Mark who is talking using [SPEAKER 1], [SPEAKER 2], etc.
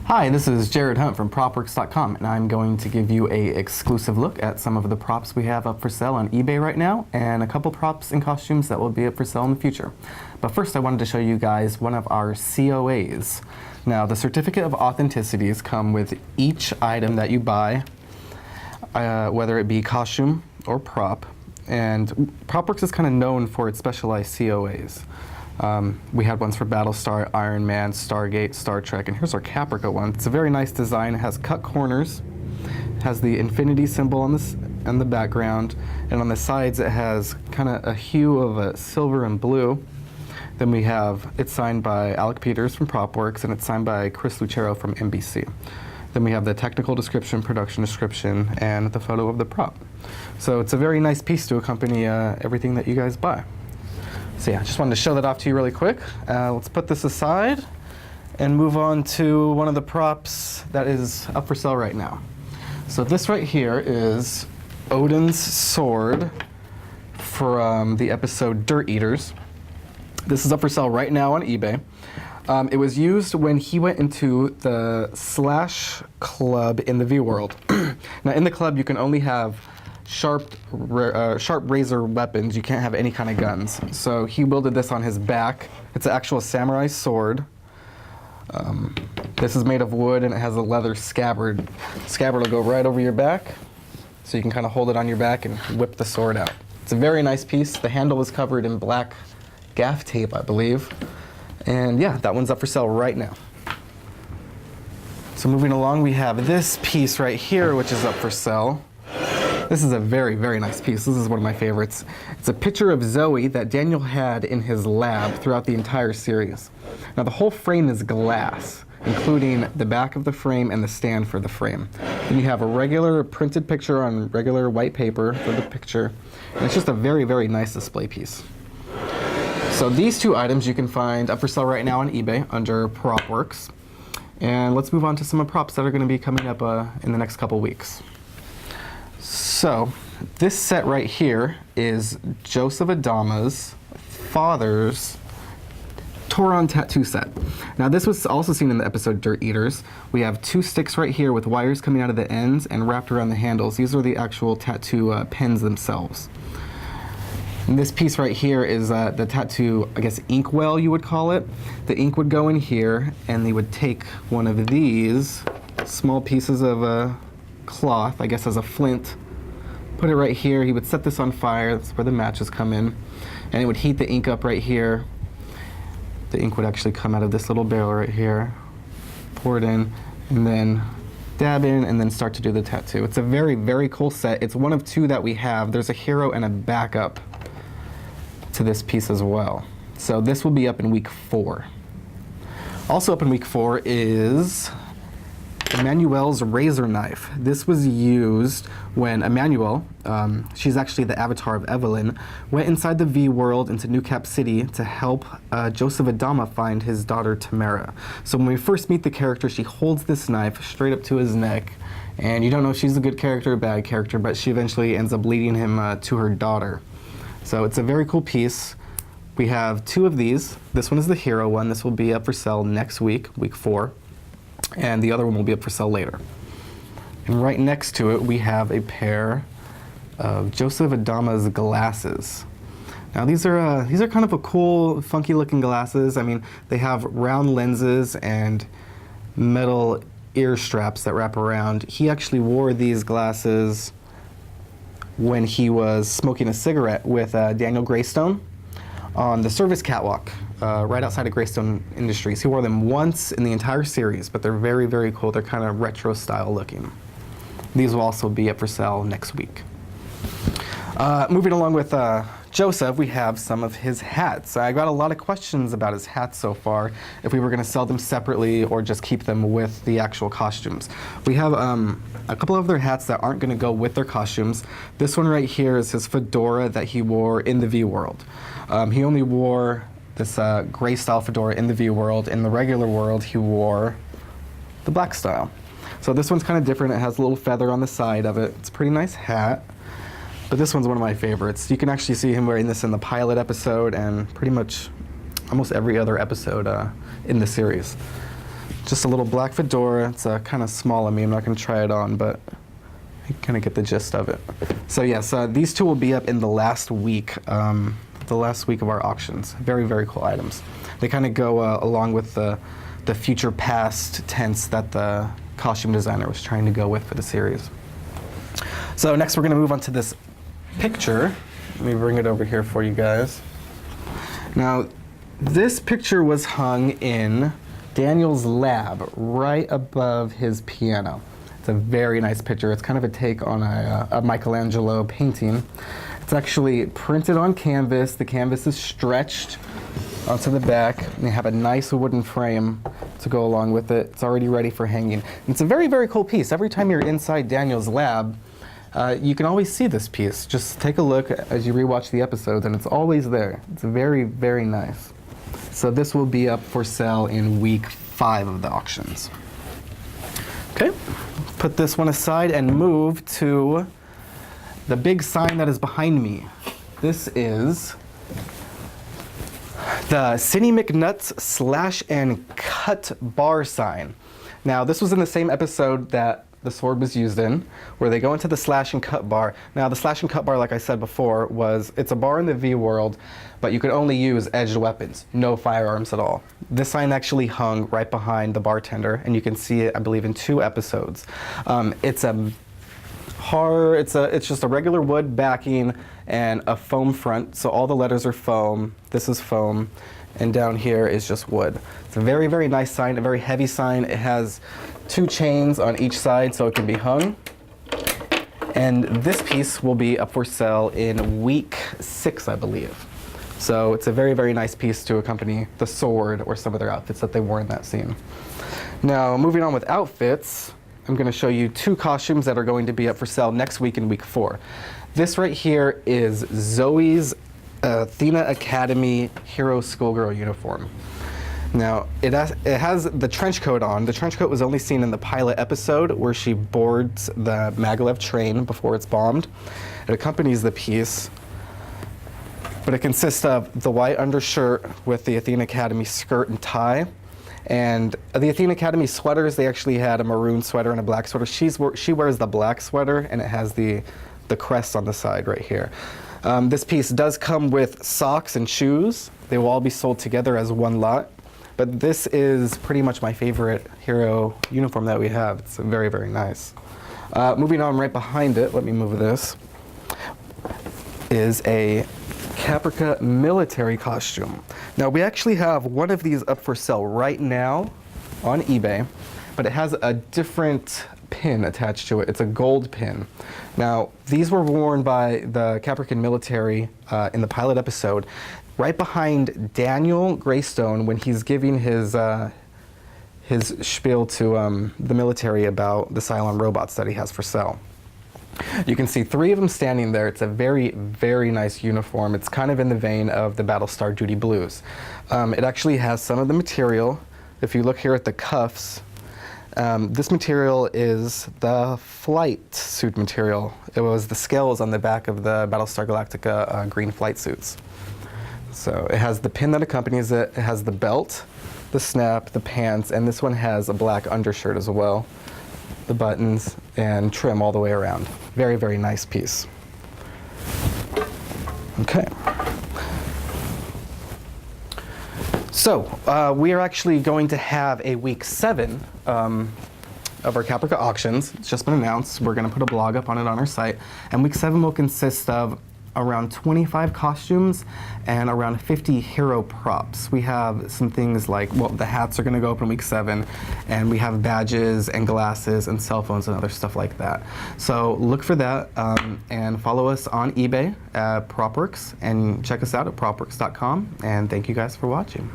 [SPEAKER 1] Hi, this is Jarrod Hunt from Propworx.com, and I'm going to give you a exclusive look at some of the props we have up for sale on eBay right now, and a couple props and costumes that will be up for sale in the future. But first I wanted to show you guys one of our COAs. Now, the Certificate of Authenticities come with each item that you buy, whether it be costume or prop, and Propworx is kind of known for its specialized COAs. We had ones for Battlestar, Iron Man, Stargate, Star Trek, and here's our Caprica one. It's a very nice design. It has cut corners, has the infinity symbol on the background, and on the sides it has kind of a hue of a silver and blue. Then we have, it's signed by Alec Peters from Propworx, and it's signed by Chris Lucero from NBC. Then we have the technical description, production description, and the photo of the prop. So it's a very nice piece to accompany everything that you guys buy. So yeah, I just wanted to show that off to you really quick. Let's put this aside and move on to one of the props that is up for sale right now. So this right here is Odin's sword from the episode Dirt Eaters. This is up for sale right now on eBay. It was used when he went into the Slash Club in the V-World. Now in the club you can only have sharp razor weapons. You can't have any kind of guns. So he wielded this on his back. It's an actual samurai sword. This is made of wood and it has a leather scabbard. Scabbard will go right over your back, so you can kind of hold it on your back and whip the sword out. It's a very nice piece. The handle is covered in black gaff tape, I believe. And yeah, that one's up for sale right now. So moving along, we have this piece right here, which is up for sale. This is a very, very nice piece. This is one of my favorites. It's a picture of Zoe that Daniel had in his lab throughout the entire series. Now the whole frame is glass, including the back of the frame and the stand for the frame. Then you have a regular printed picture on regular white paper for the picture. And it's just a very, very nice display piece. So these two items you can find up for sale right now on eBay under Propworx. And let's move on to some of the props that are going to be coming up in the next couple weeks. So this set right here is Joseph Adama's father's Tauron tattoo set. Now this was also seen in the episode Dirt Eaters. We have two sticks right here with wires coming out of the ends and wrapped around the handles. These are the actual tattoo pens themselves. And this piece right here is the tattoo, I guess, inkwell you would call it. The ink would go in here and they would take one of these small pieces of cloth, I guess as a flint, put it right here. He would set this on fire. That's where the matches come in. And it would heat the ink up right here. The ink would actually come out of this little barrel right here, pour it in, and then dab in, and then start to do the tattoo. It's a very, very cool set. It's one of two that we have. There's a hero and a backup to this piece as well. So this will be up in week 4. Also up in week 4 is Emmanuel's razor knife. This was used when Emmanuel, she's actually the avatar of Evelyn, went inside the V-World into New Cap City to help Joseph Adama find his daughter Tamara. So when we first meet the character, she holds this knife straight up to his neck, and you don't know if she's a good character or a bad character, but she eventually ends up leading him to her daughter. So it's a very cool piece. We have 2 of these. This one is the hero one. This will be up for sale next week, week 4. And the other one will be up for sale later. And right next to it, we have a pair of Joseph Adama's glasses. Now these are kind of a cool, funky looking glasses. I mean, they have round lenses and metal ear straps that wrap around. He actually wore these glasses when he was smoking a cigarette with Daniel Greystone on the service catwalk right outside of Greystone Industries. He wore them once in the entire series, but they're very, very cool. They're kind of retro style looking. These will also be up for sale next week. Moving along with Joseph, we have some of his hats. I got a lot of questions about his hats so far, if we were going to sell them separately or just keep them with the actual costumes. We have a couple of their hats that aren't going to go with their costumes. This one right here is his fedora that he wore in the V-World. He only wore this gray style fedora in the V-World. In the regular world, he wore the black style. So this one's kind of different. It has a little feather on the side of it. It's a pretty nice hat. But this one's one of my favorites. You can actually see him wearing this in the pilot episode and pretty much almost every other episode in the series. Just a little black fedora. It's kind of small on me. I'm not going to try it on, but you kind of get the gist of it. So yes, these two will be up in the last week of our auctions. Very, very cool items. They kind of go along with the future past tense that the costume designer was trying to go with for the series. So next we're going to move on to this picture. Let me bring it over here for you guys. Now, this picture was hung in Daniel's lab right above his piano. It's a very nice picture. It's kind of a take on a Michelangelo painting. It's actually printed on canvas. The canvas is stretched onto the back, and they have a nice wooden frame to go along with it. It's already ready for hanging. And it's a very, very cool piece. Every time you're inside Daniel's lab, you can always see this piece. Just take a look as you rewatch the episodes, and it's always there. It's very, very nice. So this will be up for sale in week 5 of the auctions. Okay, put this one aside and move to the big sign that is behind me. This is the Cindy McNutt's Slash and Cut bar sign. Now, this was in the same episode that the sword was used in, where they go into the slash and cut bar. Now, the slash and cut bar, like I said before, it's a bar in the V world, but you could only use edged weapons, no firearms at all. This sign actually hung right behind the bartender, and you can see it, I believe, in 2 episodes. It's just a regular wood backing and a foam front, so all the letters are foam. This is foam, and down here is just wood. It's a very, very nice sign, a very heavy sign. It has 2 chains on each side so it can be hung. And this piece will be up for sale in week 6, I believe. So it's a very, very nice piece to accompany the sword or some of their outfits that they wore in that scene. Now, moving on with outfits, I'm going to show you 2 costumes that are going to be up for sale next week in week 4. This right here is Zoe's Athena Academy Hero Schoolgirl uniform. Now, it has the trench coat on. The trench coat was only seen in the pilot episode where she boards the Maglev train before it's bombed. It accompanies the piece, but it consists of the white undershirt with the Athena Academy skirt and tie. And the Athena Academy sweaters, they actually had a maroon sweater and a black sweater. She wears the black sweater, and it has the crest on the side right here. This piece does come with socks and shoes. They will all be sold together as one lot. But this is pretty much my favorite hero uniform that we have. It's very, very nice. Moving on right behind it, let me move this, is a Caprica military costume. Now, we actually have one of these up for sale right now on eBay, but it has a different pin attached to it. It's a gold pin. Now, these were worn by the Caprican military in the pilot episode, right behind Daniel Greystone when he's giving his spiel to the military about the Cylon robots that he has for sale. You can see 3 of them standing there. It's a very, very nice uniform. It's kind of in the vein of the Battlestar Duty Blues. It actually has some of the material. If you look here at the cuffs, this material is the flight suit material. It was the scales on the back of the Battlestar Galactica green flight suits. So it has the pin that accompanies it. It has the belt, the snap, the pants, and this one has a black undershirt as well. The buttons and trim all the way around. Very, very nice piece. Okay. So we are actually going to have a week 7 of our Caprica auctions. It's just been announced. We're going to put a blog up on it on our site. And week 7 will consist of around 25 costumes and around 50 hero props. We have some things like, well, the hats are going to go up in week 7, and we have badges and glasses and cell phones and other stuff like that. So look for that and follow us on eBay at Propworx and check us out at propworx.com. And thank you guys for watching.